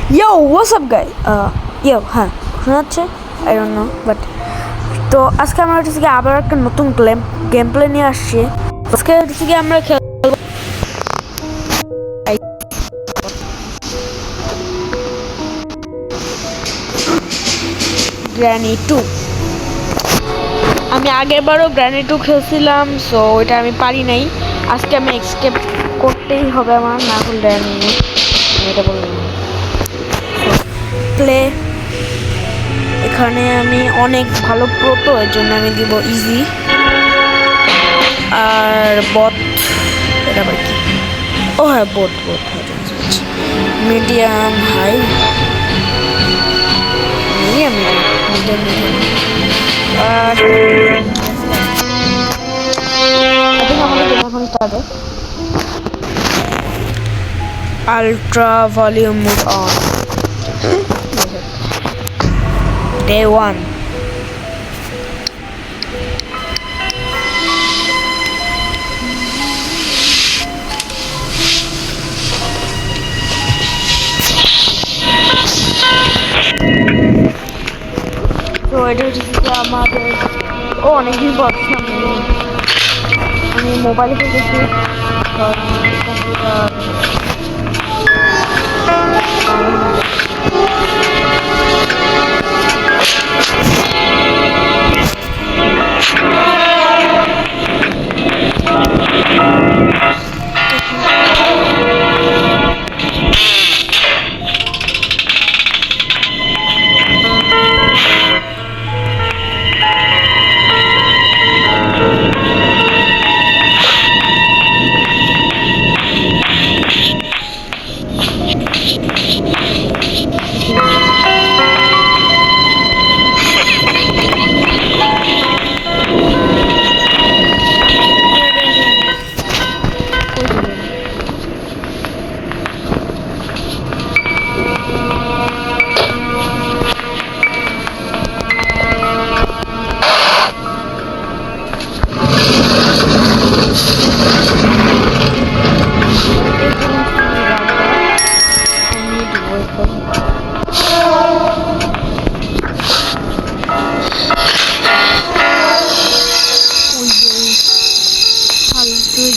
Yo, what's up guys? Yo, হ্যাঁ শোনা যাচ্ছে? I don't know, but তো আজকে আমরা হচ্ছে কি আবার একটা নতুন গেম প্লে নিয়ে আসছি। আজকে হচ্ছে কি আমরা খেলবো গ্র্যানি 2। আমি আগেরবারও গ্র্যানি 2 খেলছিলাম, সো ওইটা আমি পারি নাই। আজকে আমি এক্সকেপ করতেই হবে আমার, না হলে আমি এটা বললাম প্লে। এখানে আমি অনেক ভালো প্রো, তো এর জন্য আমি দিব ইজি। আর বট, এটা আবার কি? ও হ্যাঁ, but medium high, medium medium medium আর আমাদের এখন স্টার্ট হয়। Ultra volume mode on, day 1। তো এটা হচ্ছে আমাদের অনেকদিন পর আমি মোবাইলে খেলতেছি, কম্পিউটার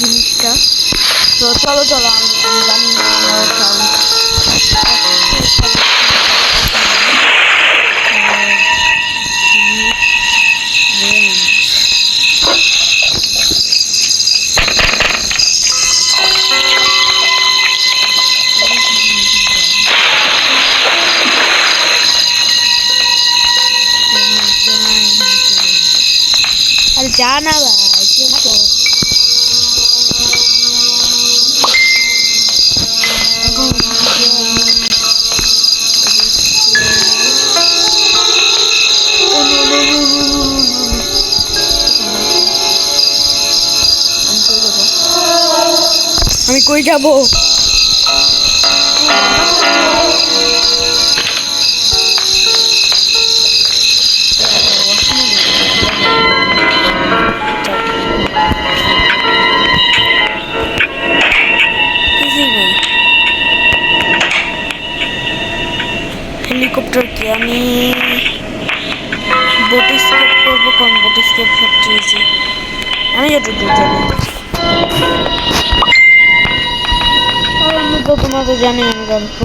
জিনিসটা। তো চলো চলো আমি জানি না আরে যা না ভাই, কি হচ্ছে? আমি কই যাব? হেলিকপ্টার কি আমি বোট স্কেপ করবো? কোন বোট স্কেপ সবচেয়ে ইজি? আমি যতদূর যাবো, আমি তো তোমাদের জানি আমি গল্প,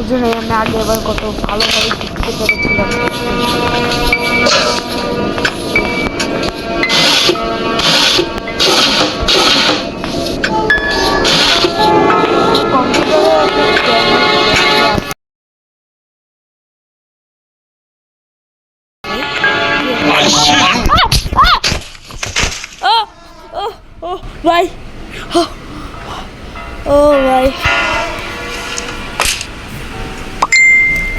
এই জন্যই আমি আগে এবার কত ভালোভাবে শিখতে পেরেছিলাম। ভাই, ও ভাই,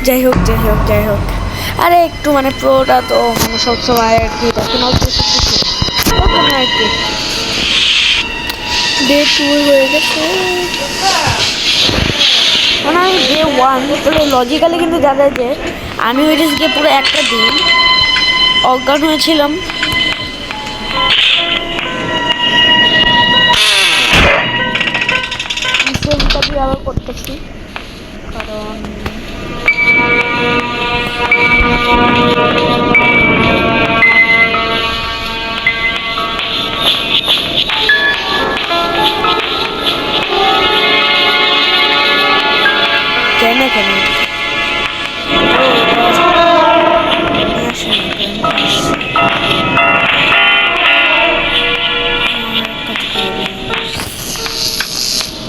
যাই হোক যাই হোক যাই হোক, আরে একটু মানে প্রোটা তো মানে সবসময় আর কি, তখন অল্প কিছু আর কি ডে 2 হয়ে গেছে। মানে আমি ডে 1 তাহলে লজিক্যালি কিন্তু জানা যে আমি ওই গিয়ে পুরো একটা দিন অজ্ঞান হয়েছিলাম। আবার করতেছি কারণ কেন কেন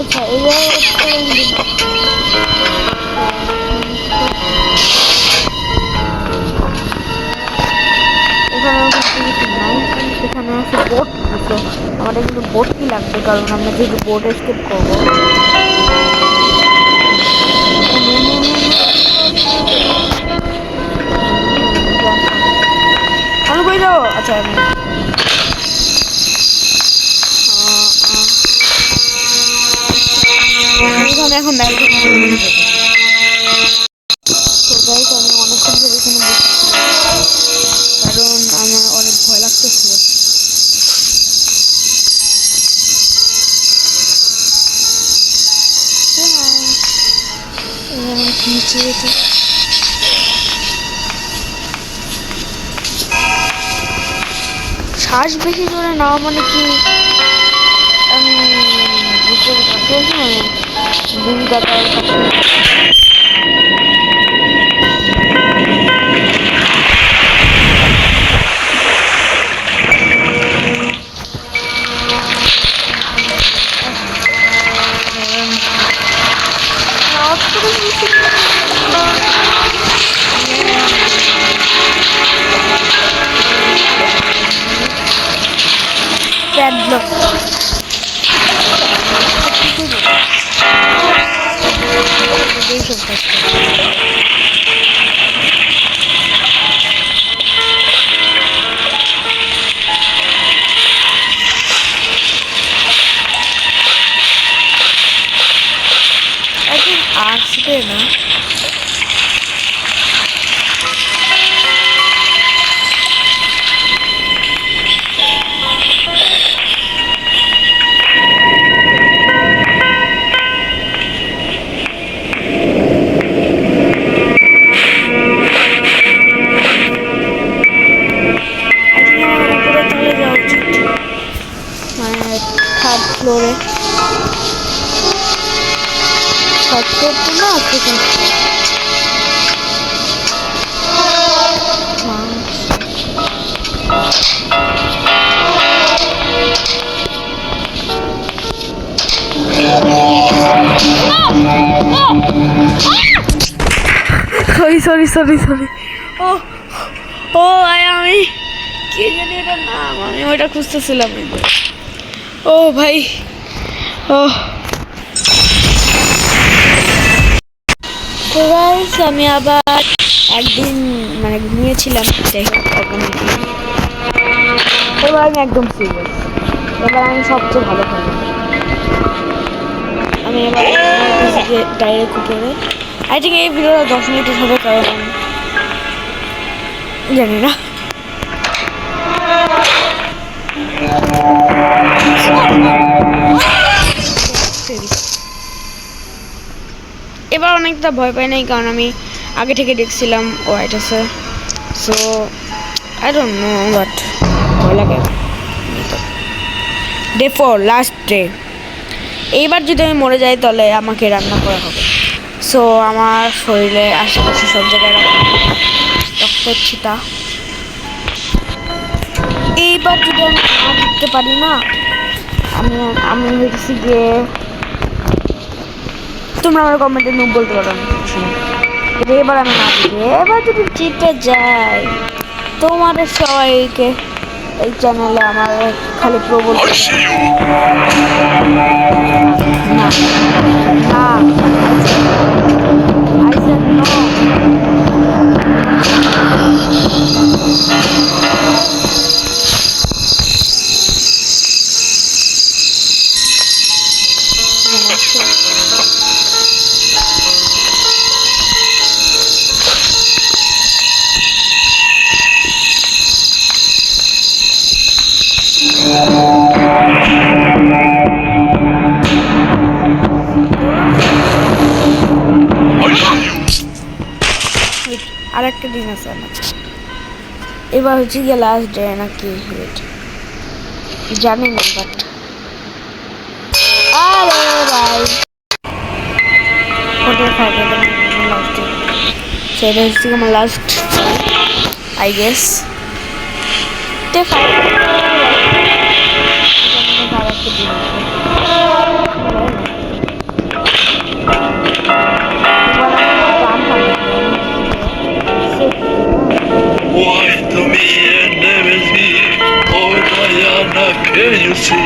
আচ্ছা এবার এখানে আছে বোট আছে আমাদের কিন্তু বোট কি লাগবে কারণ আমরা যেহেতু বোট স্কেপ করবো আমি কই যাবো আচ্ছা আমি এখন দেখো আমি অনেকক্ষণ ধরে এখানে কারণ আমার অনেক ভয় লাগতেছিল নিচে শ্বাস বেশি করে নেওয়া মানে কি আমি বুঝতে পারছি মানে ভূমিকাটার কাছে padlock I think আসবে না থার্ড ফ্লোরে থার্ড ফ্লোর তো না সেকেন্ড সরি সরি সরি ও ও আমি কে জানি এটার নাম আমি ওইটা খুঁজতেছিলাম ও ভাই ও তো গাইস আমি আবার একদিন মানে ঘুমিয়েছিলাম যাই হোক অটোমেটিক এবার আমি একদম সিরিয়াস এবার আমি সবচেয়ে ভালো খেলি আমি এবার ডাইরেক্ট উপরে আই থিঙ্ক এই ভিডিওটা 10 মিনিটের হবে কারণ জানি না এবার অনেকটা ভয় পাই নাই কারণ আমি আগে থেকে দেখছিলাম হোয়াইট আছে so I don't know but ভয় লাগে ডে 4 লাস্ট ডে এইবার যদি আমি মরে যাই তাহলে আমাকে রান্না করা হবে সো আমার শরীরে আশেপাশে সব জায়গায় রক্তের ছিটা এইবার যদি আমি না দিতে পারি না আমি হয়েছি গিয়ে তোমরা আমার কমেন্টে নুব বলতে পারো এবার আমি না দিই এবার যদি জিতে যাই তোমাদের সবাইকে এই চ্যানেলে আমার খালি প্রবল না I said no Are আর একটা দিন আছে আমার। এবার হচ্ছে গিয়ে লাস্ট ডে নাকি জানি না, বাট আরে ভাই ওটা খাবে লাস্ট ডে, সেটা হচ্ছে আমার last I guess. Muerto mi ennevi, hoy mañana que yo sí.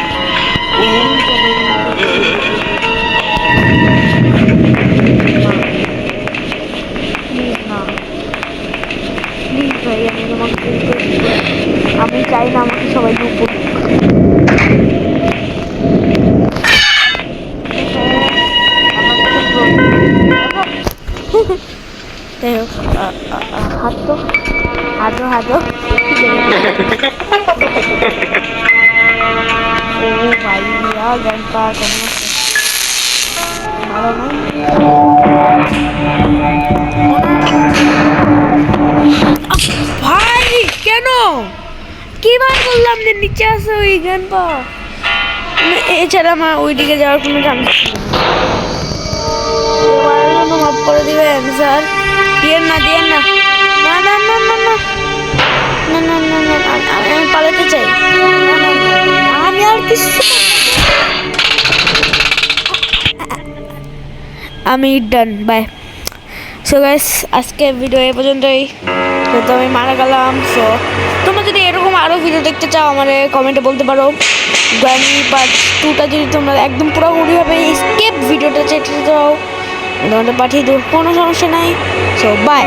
আমি চাই না আমাকে সবাই উপর যাই হোক হাঁটো হাঁটো হাঁটো ও ভাই ঘন্টা কেমন ভালো নয়। ভাই কেন কিবার বললাম যে নিচে আসো ওই গান পা, এছাড়া আমার ওইদিকে যাওয়ার কোনো চান্স মাফ করে দিবেন স্যার, দিয়েন না দিয়েন না, না না না না না না না না না আমি পালাতে চাই, আমি আর কিছু আমি ডান বাই। সো গাইস আজকে ভিডিও এ পর্যন্তই, তো আমি মারা গেলাম। সো তোমরা যদি এরকম আরও ভিডিও দেখতে চাও আমার কমেন্টে বলতে পারো। গানি পার্ট 2টা যদি তোমরা একদম পুরোপুরিভাবে স্টেপ ভিডিওটা চেয়ে চাও তোমাদের পাঠিয়ে দেবো, কোনো সমস্যা নাই। So by.